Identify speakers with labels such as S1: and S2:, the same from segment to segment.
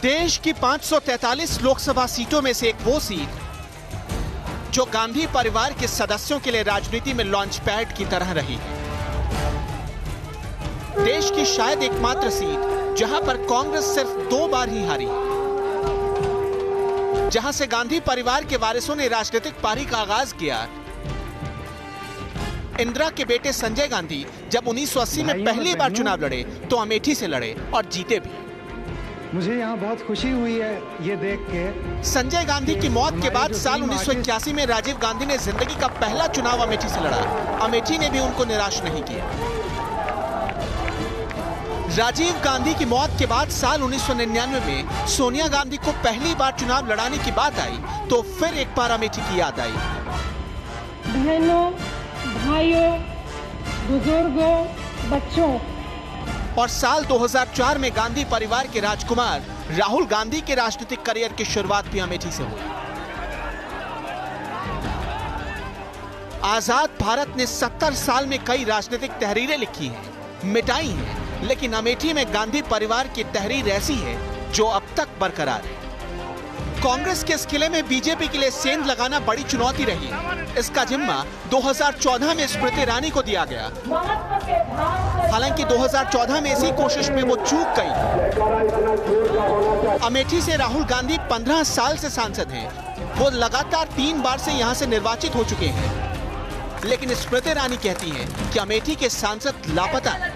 S1: देश की 543 लोकसभा सीटों में से एक वो सीट जो गांधी परिवार के सदस्यों के लिए राजनीति में लॉन्च पैड की तरह रही है। देश की शायद एकमात्र सीट जहां पर कांग्रेस सिर्फ 2 बार ही हारी, जहां से गांधी परिवार के वारिसों ने राजनीतिक पारी का आगाज किया। इंदिरा के बेटे संजय गांधी जब 1980 में पहली बार चुनाव लड़े तो अमेठी से लड़े और जीते भी।
S2: मुझे यहाँ बहुत खुशी हुई है ये देख के।
S1: संजय गांधी की मौत के बाद साल 1981 में राजीव गांधी ने जिंदगी का पहला चुनाव अमेठी से लड़ा। अमेठी ने भी उनको निराश नहीं किया। राजीव गांधी की मौत के बाद साल 1999 में सोनिया गांधी को पहली बार चुनाव लड़ाने की बात आई तो फिर एक बार अमेठी की याद आई।
S3: बहनों, भाइयों, बुजुर्गों, बच्चों।
S1: और साल 2004 में गांधी परिवार के राजकुमार राहुल गांधी के राजनीतिक करियर की शुरुआत भी अमेठी से हुई। आजाद भारत ने 70 साल में कई राजनीतिक तहरीरें लिखी हैं, मिटाई हैं, लेकिन अमेठी में गांधी परिवार की तहरीर ऐसी है जो अब तक बरकरार है। कांग्रेस के इस किले में बीजेपी के लिए सेंध लगाना बड़ी चुनौती रही। इसका जिम्मा 2014 में स्मृति ईरानी को दिया गया। हालांकि 2014 में इसी कोशिश में वो चूक गई। अमेठी से राहुल गांधी 15 साल से सांसद हैं। वो लगातार 3 बार से यहां से निर्वाचित हो चुके हैं, लेकिन स्मृति ईरानी कहती हैं कि अमेठी के सांसद लापता हैं।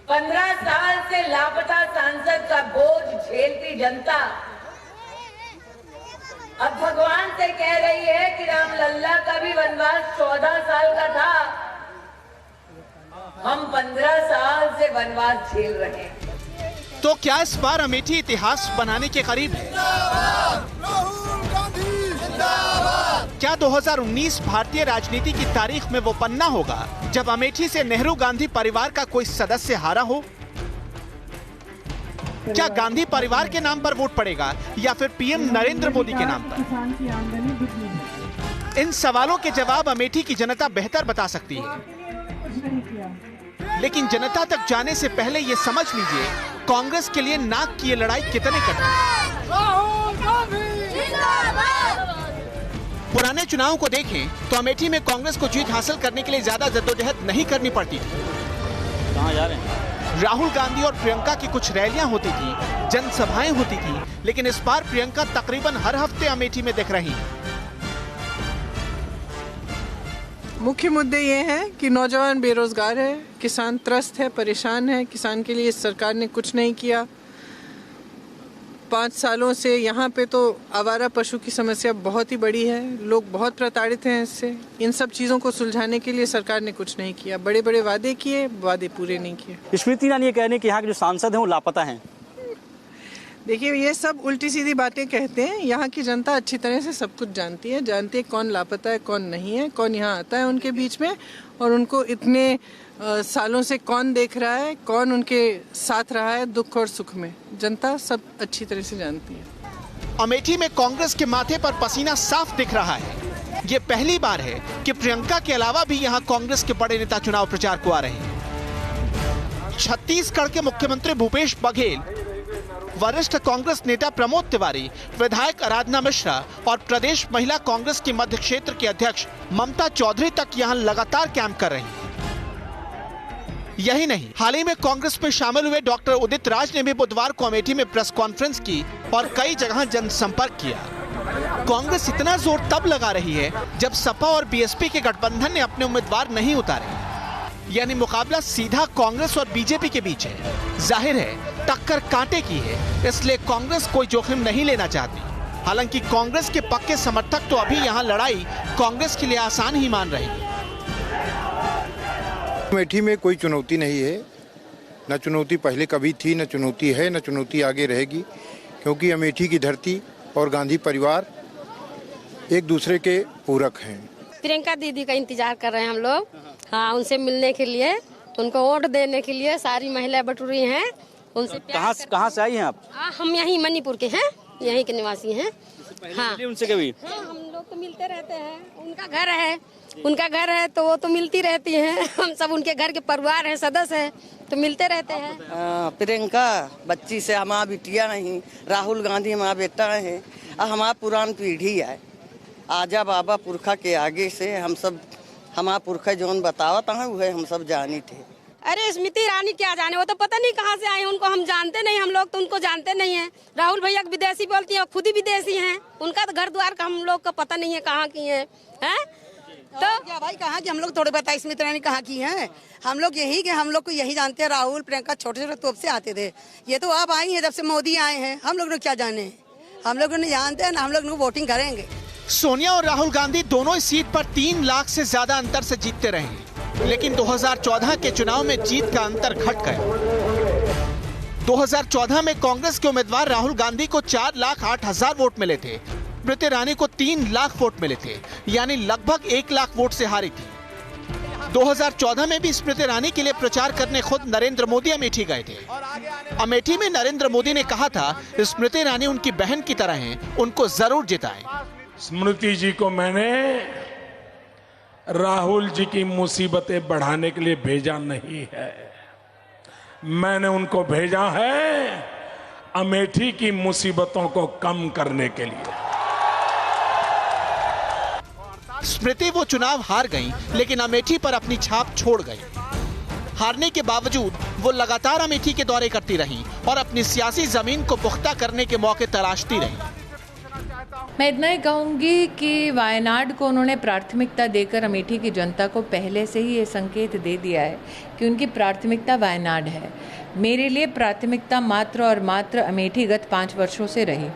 S4: 15 साल से लापता सांसद का बोझ झेलती जनता अब भगवान से कह रही है कि राम लल्ला का भी वनवास 14 साल का था, हम 15 साल से वनवास झेल रहे हैं।
S1: तो क्या इस बार अमेठी इतिहास बनाने के करीब है? क्या 2019 भारतीय राजनीति की तारीख में वो पन्ना होगा जब अमेठी से नेहरू गांधी परिवार का कोई सदस्य हारा हो? क्या गांधी परिवार के नाम पर वोट पड़ेगा या फिर पीएम नरेंद्र मोदी के नाम पर? इन सवालों के जवाब अमेठी की जनता बेहतर बता सकती है, लेकिन जनता तक जाने से पहले ये समझ लीजिए कांग्रेस के लिए नाक की ये लड़ाई कितने कठिन है। पुराने चुनाव को देखें तो अमेठी में कांग्रेस को जीत हासिल करने के लिए ज्यादा जद्दोजहद नहीं करनी पड़ती थी।
S5: कहां जा रहे हैं?
S1: राहुल गांधी और प्रियंका की कुछ रैलियां होती थी, जनसभाएं होती थी, लेकिन इस बार प्रियंका तकरीबन हर हफ्ते अमेठी में दिख रही हैं।
S6: मुख्य मुद्दे ये हैं कि नौजवान बेरोजगार है, किसान त्रस्त है, परेशान है। किसान के लिए इस सरकार ने कुछ नहीं किया। 5 सालों से यहाँ पे तो आवारा पशु की समस्या बहुत ही बड़ी है, लोग बहुत प्रताड़ित हैं इससे। इन सब चीज़ों को सुलझाने के लिए सरकार ने कुछ नहीं किया। बड़े बड़े वादे किए, वादे पूरे नहीं किए।
S5: स्मृति ईरानी ये कह रहे हैं कि यहाँ के जो सांसद हैं वो लापता हैं।
S6: देखिए, ये सब उल्टी सीधी बातें कहते हैं। यहाँ की जनता अच्छी तरह से सब कुछ जानती है कौन लापता है, कौन नहीं है, कौन यहाँ आता है उनके बीच में, और उनको इतने सालों से कौन देख रहा है, कौन उनके साथ रहा है दुख और सुख में। जनता सब अच्छी तरह से जानती है।
S1: अमेठी में कांग्रेस के माथे पर पसीना साफ दिख रहा है। ये पहली बार है कि प्रियंका के अलावा भी यहाँ कांग्रेस के बड़े नेता चुनाव प्रचार को आ रहे हैं। छत्तीसगढ़ के मुख्यमंत्री भूपेश बघेल, वरिष्ठ कांग्रेस नेता प्रमोद तिवारी, विधायक आराधना मिश्रा और प्रदेश महिला कांग्रेस की मध्य क्षेत्र की अध्यक्ष ममता चौधरी तक यहाँ लगातार कैंप कर रही हैं। यही नहीं, हाल ही में कांग्रेस में शामिल हुए डॉक्टर उदित राज ने भी बुधवार को अमेठी में प्रेस कॉन्फ्रेंस की और कई जगह जनसंपर्क किया। कांग्रेस इतना जोर तब लगा रही है जब सपा और बीएसपी के गठबंधन ने अपने उम्मीदवार नहीं उतारे, यानी मुकाबला सीधा कांग्रेस और बीजेपी के बीच है। जाहिर है टक्कर कांटे की है, इसलिए कांग्रेस कोई जोखिम नहीं लेना चाहती। हालांकि कांग्रेस के पक्के समर्थक तो अभी यहाँ लड़ाई कांग्रेस के लिए आसान ही मान रहे हैं।
S7: अमेठी में कोई चुनौती नहीं है, न चुनौती पहले कभी थी, न चुनौती है, न चुनौती आगे रहेगी, क्योंकि अमेठी की धरती और गांधी परिवार एक दूसरे के पूरक हैं।
S8: प्रियंका दीदी का इंतजार कर रहे हैं हम लोग। हाँ, उनसे मिलने के लिए, उनको वोट देने के लिए सारी महिलाएं बटुरी हैं। उनसे
S5: कहाँ से आई हैं आप?
S8: हम यहीं मणिपुर के हैं, यहीं के निवासी हैं। हाँ
S5: मिली उनसे कभी?
S8: हाँ, हम लोग तो मिलते रहते हैं। उनका घर है तो वो तो मिलती रहती हैं। हम सब उनके घर के परिवार हैं, सदस्य हैं, तो मिलते रहते हैं।
S9: प्रियंका बच्ची से हमारा बिटिया नहीं, राहुल गांधी हमारा बेटा है, हमारा पुरान पीढ़ी है। आजा बाबा पुरखा के आगे से हम सब, हमारा पुरखा जोन बतावत है वह हम सब जानी थे।
S8: अरे स्मृति ईरानी क्या जाने, वो तो पता नहीं कहाँ से आई, उनको हम जानते नहीं, हम लोग तो उनको जानते नहीं हैं। राहुल भैया विदेशी बोलती हैं, खुद ही विदेशी हैं, उनका तो घर द्वार का हम लोग का पता नहीं है कहाँ की है।
S10: तो क्या भाई कहाँ की, हम लोग थोड़े बताए स्मृति ईरानी कहाँ की हैं। हम लोग यही के, हम लोग को यही जानते हैं। राहुल प्रियंका छोटे छोटे तोप से आते थे, ये तो अब आई है जब से मोदी आए हैं। हम लोग क्या जाने, हम लोग नहीं जानते हैं ना, हम लोग वोटिंग करेंगे।
S1: सोनिया और राहुल गांधी दोनों इस सीट पर 3 लाख से ज्यादा अंतर से जीतते रहे, लेकिन 2014 के चुनाव में जीत का अंतर घट गया। 2014 में कांग्रेस के उम्मीदवार राहुल गांधी को 4,08,000 वोट मिले थे, स्मृति ईरानी को 3 लाख वोट मिले थे, यानी लगभग 1 लाख वोट से हारी थी। 2014 में भी स्मृति ईरानी के लिए प्रचार करने खुद नरेंद्र मोदी अमेठी गए थे। अमेठी में नरेंद्र मोदी ने कहा था स्मृति ईरानी उनकी बहन की तरह हैं, उनको जरूर जिताएं।
S11: स्मृति जी को मैंने राहुल जी की मुसीबतें बढ़ाने के लिए भेजा नहीं है, मैंने उनको भेजा है अमेठी की मुसीबतों को कम करने के लिए।
S1: स्मृति वो चुनाव हार गईं, लेकिन अमेठी पर अपनी छाप छोड़ गई। हारने के बावजूद वो लगातार अमेठी के दौरे करती रहीं और अपनी सियासी जमीन को पुख्ता करने के मौके तलाशती रहीं।
S12: मैं इतना ही कहूँगी कि वायनाड को उन्होंने प्राथमिकता देकर अमेठी की जनता को पहले से ही ये संकेत दे दिया है कि उनकी प्राथमिकता वायनाड है। मेरे लिए प्राथमिकता मात्र और मात्र अमेठी गत 5 वर्षों से रही।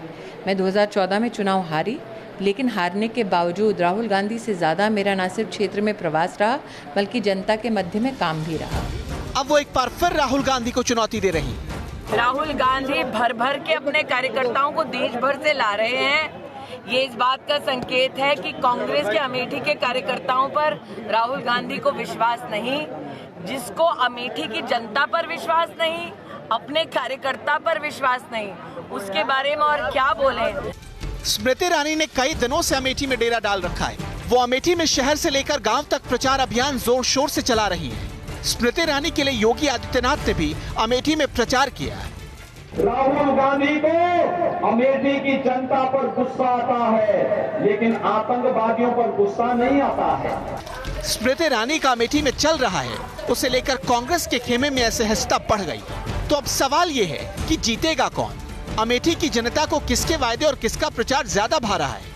S12: मैं 2014 में चुनाव हारी, लेकिन हारने के बावजूद राहुल गांधी से ज़्यादा मेरा न सिर्फ क्षेत्र में प्रवास रहा, बल्कि जनता के मध्य में काम भी रहा।
S1: अब वो एक बार फिर राहुल गांधी को चुनौती दे रही।
S4: राहुल गांधी भर भर के अपने कार्यकर्ताओं को देश भर से ला रहे हैं। ये इस बात का संकेत है कि कांग्रेस के अमेठी के कार्यकर्ताओं पर राहुल गांधी को विश्वास नहीं, जिसको अमेठी की जनता पर विश्वास नहीं, अपने कार्यकर्ता पर विश्वास नहीं, उसके बारे में और क्या बोले।
S1: स्मृति ईरानी ने कई दिनों से अमेठी में डेरा डाल रखा है। वो अमेठी में शहर से लेकर गांव तक प्रचार अभियान जोर शोर से चला रही है। स्मृति ईरानी के लिए योगी आदित्यनाथ ने भी अमेठी में प्रचार किया है।
S13: राहुल गांधी को अमेठी की जनता पर गुस्सा आता है, लेकिन आतंकवादियों पर गुस्सा नहीं आता है।
S1: स्मृति ईरानी का अमेठी में चल रहा है, उसे लेकर कांग्रेस के खेमे में असहजता बढ़ गई। तो अब सवाल ये है कि जीतेगा कौन? अमेठी की जनता को किसके वायदे और किसका प्रचार ज्यादा भा रहा है?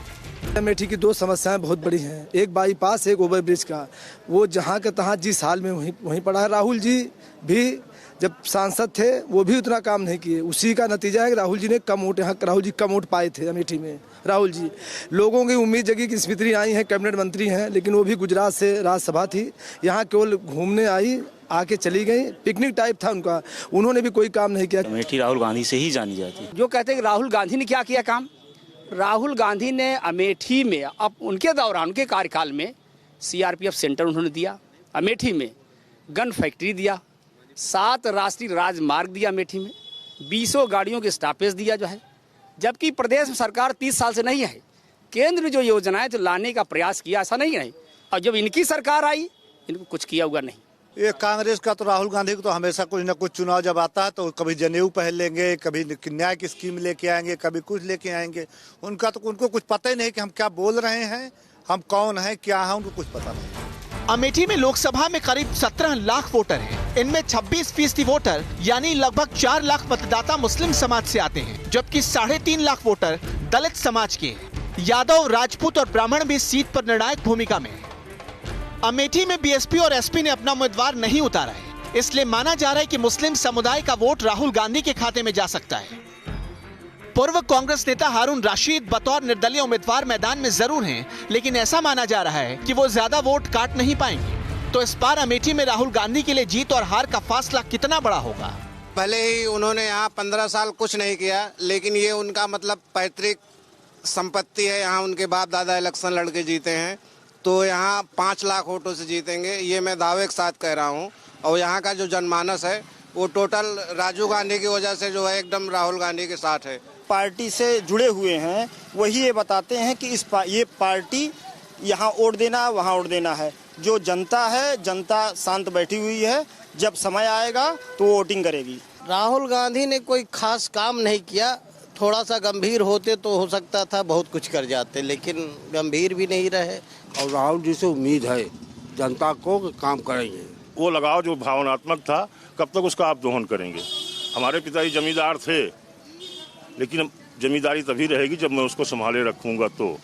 S14: अमेठी की 2 समस्याएं बहुत बड़ी हैं, एक बाईपास, एक ओवरब्रिज का। वो जहां का तहां जिस हाल में वहीं पड़ा है। राहुल जी भी जब सांसद थे वो भी उतना काम नहीं किए, उसी का नतीजा है कि राहुल जी ने कम वोट, यहाँ राहुल जी कम वोट पाए थे अमेठी में। राहुल जी, लोगों की उम्मीद जगी कि स्मृति आई हैं, कैबिनेट मंत्री हैं, लेकिन वो भी गुजरात से राज्यसभा थी, यहाँ केवल घूमने आई, आके चली गई, पिकनिक टाइप था उनका, उन्होंने भी कोई काम नहीं किया।
S5: अमेठी राहुल गांधी से ही जानी जाती है।
S15: जो कहते हैं कि राहुल गांधी ने क्या किया काम, राहुल गांधी ने अमेठी में अब उनके दौरान, उनके कार्यकाल में CRPF सेंटर उन्होंने दिया, अमेठी में गन फैक्ट्री दिया, 7 राष्ट्रीय राजमार्ग दिया अमेठी में, 20 गाड़ियों के स्टॉपेज दिया जो है। जबकि प्रदेश में सरकार 30 साल से नहीं है, केंद्र में जो योजनाएं जो लाने का प्रयास किया ऐसा नहीं है, और जब इनकी सरकार आई इनको कुछ किया हुआ नहीं।
S16: ये कांग्रेस का तो राहुल गांधी को तो हमेशा कुछ न कुछ चुनाव जब आता है तो कभी जनेऊ पहन लेंगे, कभी न्याय की स्कीम लेके आएंगे, कभी कुछ लेके आएंगे। उनको कुछ पता ही नहीं कि हम क्या बोल रहे हैं, हम कौन हैं, क्या हैं, उनको कुछ पता नहीं।
S1: अमेठी में लोकसभा में करीब 17 लाख वोटर हैं। इनमें 26% वोटर यानी लगभग 4 लाख मतदाता मुस्लिम समाज से आते हैं, जबकि 3.5 लाख वोटर दलित समाज के हैं। यादव, राजपूत और ब्राह्मण भी सीट पर निर्णायक भूमिका में हैं। अमेठी में BSP और SP ने अपना उम्मीदवार नहीं उतारा है, इसलिए माना जा रहा है कि मुस्लिम समुदाय का वोट राहुल गांधी के खाते में जा सकता है। पूर्व कांग्रेस नेता हारून राशिद बतौर निर्दलीय उम्मीदवार मैदान में जरूर हैं, लेकिन ऐसा माना जा रहा है कि वो ज्यादा वोट काट नहीं पाएंगे। तो इस बार अमेठी में राहुल गांधी के लिए जीत और हार का फासला कितना बड़ा होगा?
S17: भले ही उन्होंने यहाँ 15 साल कुछ नहीं किया, लेकिन ये उनका मतलब पैतृक संपत्ति है। यहाँ उनके बाप दादा इलेक्शन लड़के जीते हैं, तो यहाँ 5 लाख वोटों से जीतेंगे, ये मैं दावे के साथ कह रहा हूँ। और यहाँ का जो जनमानस है वो टोटल राजीव गांधी की वजह से जो है एकदम राहुल गांधी के साथ है।
S18: पार्टी से जुड़े हुए हैं वही ये बताते हैं कि ये पार्टी यहाँ वोट देना है, वहाँ वोट देना है। जो जनता है, जनता शांत बैठी हुई है, जब समय आएगा तो वोटिंग करेगी।
S19: राहुल गांधी ने कोई खास काम नहीं किया, थोड़ा सा गंभीर होते तो हो सकता था बहुत कुछ कर जाते, लेकिन गंभीर भी नहीं रहे।
S20: और राहुल जी से उम्मीद है जनता को काम करेंगे।
S21: वो लगाव जो भावनात्मक था कब तक उसका आप दोहन करेंगे। हमारे पिताजी जमींदार थे, लेकिन जमींदारी तभी रहेगी जब मैं उसको संभाले रखूंगा, तो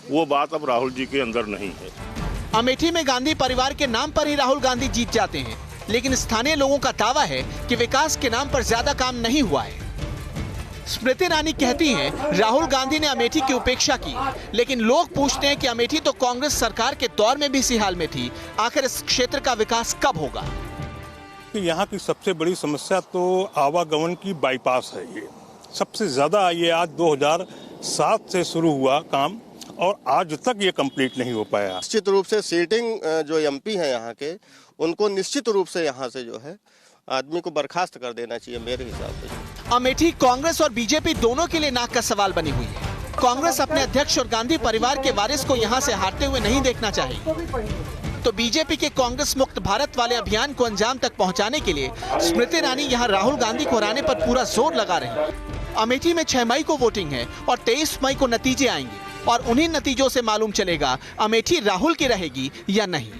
S21: वो बात अब राहुल जी के अंदर नहीं है।
S1: अमेठी में गांधी परिवार के नाम पर ही राहुल गांधी जीत जाते हैं, लेकिन स्थानीय लोगों का दावा है कि विकास के नाम पर ज्यादा काम नहीं हुआ है। स्मृति ईरानी कहती हैं राहुल गांधी ने अमेठी की उपेक्षा की, लेकिन लोग पूछते हैं कि अमेठी तो कांग्रेस सरकार के दौर में भी इसी हाल में थी, आखिर इस क्षेत्र का विकास कब होगा।
S22: यहाँ की सबसे बड़ी समस्या तो आवागमन की बाईपास है। ये सबसे ज्यादा, ये आज 2007 से शुरू हुआ काम और आज तक ये कंप्लीट नहीं हो पाया।
S23: निश्चित रूप से सीटिंग जो एमपी हैं यहाँ के, उनको निश्चित रूप से यहाँ से जो है आदमी को बर्खास्त कर देना चाहिए मेरे हिसाब से।
S1: अमेठी कांग्रेस और बीजेपी दोनों के लिए नाक का सवाल बनी हुई है। कांग्रेस अपने अध्यक्ष और गांधी परिवार के वारिस को यहाँ से हारते हुए नहीं देखना चाहिए, तो बीजेपी के कांग्रेस मुक्त भारत वाले अभियान को अंजाम तक पहुँचाने के लिए स्मृति ईरानी यहाँ राहुल गांधी को हराने पर पूरा जोर लगा रहे हैं। अमेठी में 6 मई को वोटिंग है और 23 मई को नतीजे आएंगे और उन्हीं नतीजों से मालूम चलेगा अमेठी राहुल की रहेगी या नहीं।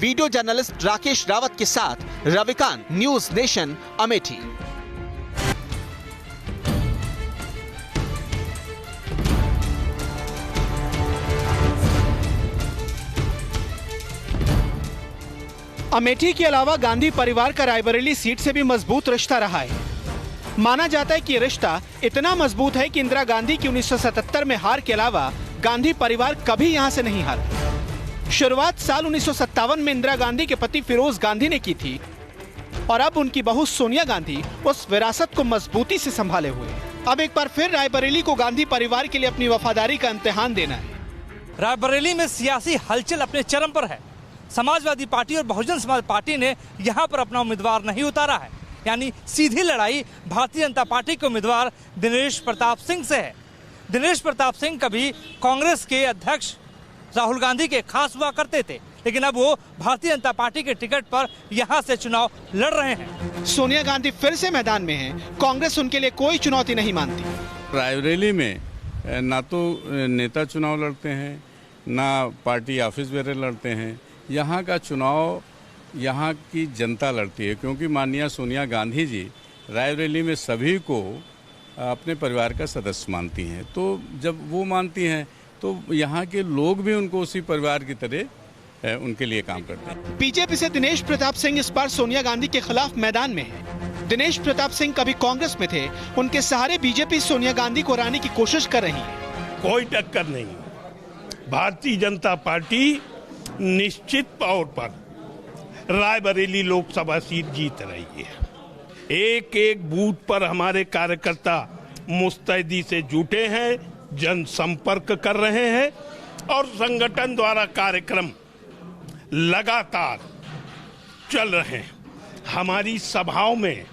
S1: वीडियो जर्नलिस्ट राकेश रावत के साथ रविकांत, न्यूज नेशन, अमेठी। अमेठी के अलावा गांधी परिवार का रायबरेली सीट से भी मजबूत रिश्ता रहा है। माना जाता है कि ये रिश्ता इतना मजबूत है कि इंदिरा गांधी की 1977 में हार के अलावा गांधी परिवार कभी यहां से नहीं हारा। शुरुआत साल 1957 में इंदिरा गांधी के पति फिरोज गांधी ने की थी और अब उनकी बहू सोनिया गांधी उस विरासत को मजबूती से संभाले हुए। अब एक बार फिर रायबरेली को गांधी परिवार के लिए अपनी वफादारी का इम्तिहान देना है।
S24: रायबरेली में सियासी हलचल अपने चरम पर है। समाजवादी पार्टी और बहुजन समाज पार्टी ने यहाँ पर अपना उम्मीदवार नहीं उतारा है, यानी सीधी लड़ाई भारतीय जनता पार्टी के उम्मीदवार दिनेश प्रताप सिंह से है। दिनेश प्रताप सिंह कभी कांग्रेस के अध्यक्ष राहुल गांधी के खास हुआ करते थे, लेकिन अब वो भारतीय जनता पार्टी के टिकट पर यहाँ से चुनाव लड़ रहे हैं।
S1: सोनिया गांधी फिर से मैदान में हैं। कांग्रेस उनके लिए कोई चुनौती नहीं मानती।
S25: रायबरेली में ना तो नेता चुनाव लड़ते हैं, ना पार्टी ऑफिस बेरे लड़ते हैं। यहाँ का चुनाव यहाँ की जनता लड़ती है, क्योंकि माननीय सोनिया गांधी जी रायबरेली में सभी को अपने परिवार का सदस्य मानती हैं। तो जब वो मानती हैं तो यहाँ के लोग भी उनको उसी परिवार की तरह उनके लिए काम करते हैं।
S1: बीजेपी से दिनेश प्रताप सिंह इस बार सोनिया गांधी के खिलाफ मैदान में है। दिनेश प्रताप सिंह कभी कांग्रेस में थे, उनके सहारे बीजेपी सोनिया गांधी को हराने की कोशिश कर रही है।
S11: कोई टक्कर नहीं। भारतीय जनता पार्टी निश्चित तौर पर रायबरेली लोकसभा सीट जीत रही है। एक एक बूथ पर हमारे कार्यकर्ता मुस्तैदी से जुटे हैं, जनसंपर्क कर रहे हैं और संगठन द्वारा कार्यक्रम लगातार चल रहे हैं। हमारी सभाओं में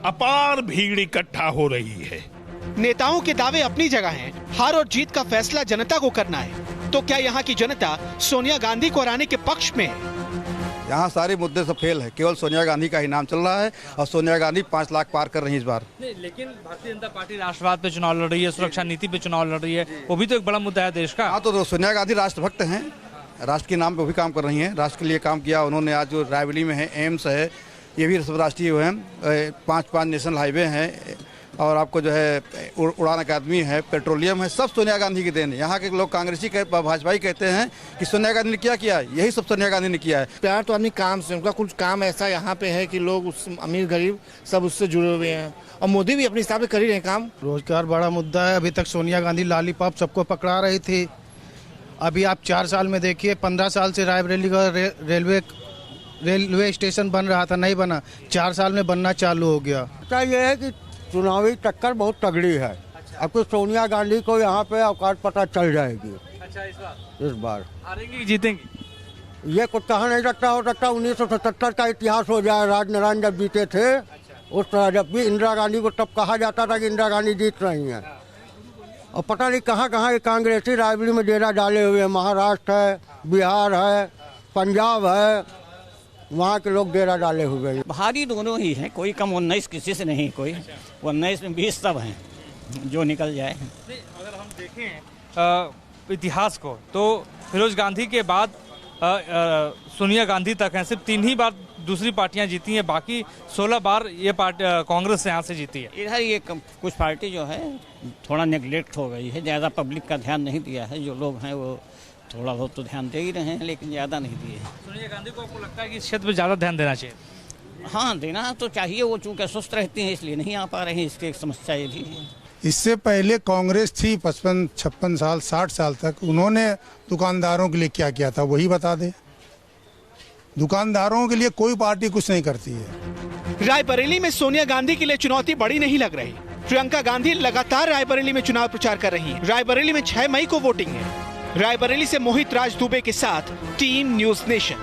S11: अपार भीड़ इकट्ठा हो रही है।
S1: नेताओं के दावे अपनी जगह हैं, हार और जीत का फैसला जनता को करना है। तो क्या यहाँ की जनता सोनिया गांधी को हराने के पक्ष में है?
S26: यहाँ सारे मुद्दे से फेल है, केवल सोनिया गांधी का ही नाम चल रहा है और सोनिया गांधी 5 लाख पार कर रही है इस बार।
S24: नहीं, लेकिन भारतीय जनता पार्टी राष्ट्रवाद पे चुनाव लड़ रही है, सुरक्षा नीति पे चुनाव लड़ रही है, वो भी तो एक बड़ा मुद्दा है देश का।
S26: हाँ, तो सोनिया गांधी राष्ट्रभक्त हैं, राष्ट्र के नाम पे भी काम कर रही हैं, राष्ट्र के लिए काम किया उन्होंने। आज जो रायबरेली में है एम्स है, ये भी सब राष्ट्रीय है, 5 नेशनल हाईवे हैं और आपको जो है उड़ान अकादमी है, पेट्रोलियम है, सब सोनिया गांधी की देन है। यहाँ के लोग कांग्रेसी भाजपाई कहते हैं कि सोनिया गांधी ने क्या किया, यही सब सोनिया गांधी ने किया है।
S19: प्यार तो आदमी काम से, उनका कुछ काम ऐसा यहाँ पे है कि लोग उस अमीर गरीब सब उससे जुड़े हुए हैं और मोदी भी अपने हिसाब से कर ही रहे काम।
S27: रोजगार बड़ा मुद्दा है। अभी तक सोनिया गांधी लॉलीपॉप सबको पकड़ा रही थी। अभी आप 4 साल में देखिए, 15 साल से रायबरेली का रेलवे स्टेशन बन रहा था, नहीं बना, 4 साल में बनना चालू हो गया।
S20: क्या ये है कि चुनावी टक्कर बहुत तगड़ी है। आपको सोनिया गांधी को यहाँ पे औकात पता चल जाएगी।
S24: अच्छा,
S20: इस बार
S24: हारेंगे जीतेंगे
S20: ये कुछ कहा नहीं सकता। हो सकता 1977 का इतिहास हो जाए, राजनारायण जब जीते थे उस तरह जबकि इंदिरा गांधी को तब कहा जाता था कि इंदिरा गांधी जीत रही हैं, और पता नहीं कहाँ कहाँ ये कांग्रेसी रायबरेली में डेरा डाले हुए हैं। महाराष्ट्र है, बिहार है, पंजाब है, वहाँ के लोग डेरा डाले हुए हैं।
S2: भारी दोनों ही हैं, कोई कम 19 किसी से नहीं, कोई 19 में 20 सब हैं जो निकल जाए।
S24: अगर हम देखें इतिहास को तो फिरोज गांधी के बाद सोनिया गांधी तक हैं, सिर्फ 3 ही बार दूसरी पार्टियां जीती हैं, बाकी 16 बार ये पार्टी कांग्रेस यहाँ से जीती है।
S2: इधर ये कुछ पार्टी जो है थोड़ा नेग्लेक्ट हो गई है, ज़्यादा पब्लिक का ध्यान नहीं दिया है। जो लोग हैं वो थोड़ा बहुत तो ध्यान दे ही रहे हैं, लेकिन ज़्यादा नहीं दिए।
S24: सोनिया गांधी को आपको लगता है कि इस क्षेत्र पर ज़्यादा ध्यान देना चाहिए?
S2: हाँ, देना तो चाहिए, वो चूँकि सुस्त रहती हैं इसलिए नहीं आ पा रहे हैं, इसकी एक समस्या ये भी है।
S3: इससे पहले कांग्रेस थी 55-56 साल 60 साल तक, उन्होंने दुकानदारों के लिए क्या किया था वही बता दे। दुकानदारों के लिए कोई पार्टी कुछ नहीं करती है।
S1: रायबरेली में सोनिया गांधी के लिए चुनौती बड़ी नहीं लग रही। प्रियंका गांधी लगातार रायबरेली में चुनाव प्रचार कर रही हैं। रायबरेली में 6 मई को वोटिंग है। रायबरेली से मोहित राज दुबे के साथ टीम न्यूज़ नेशन।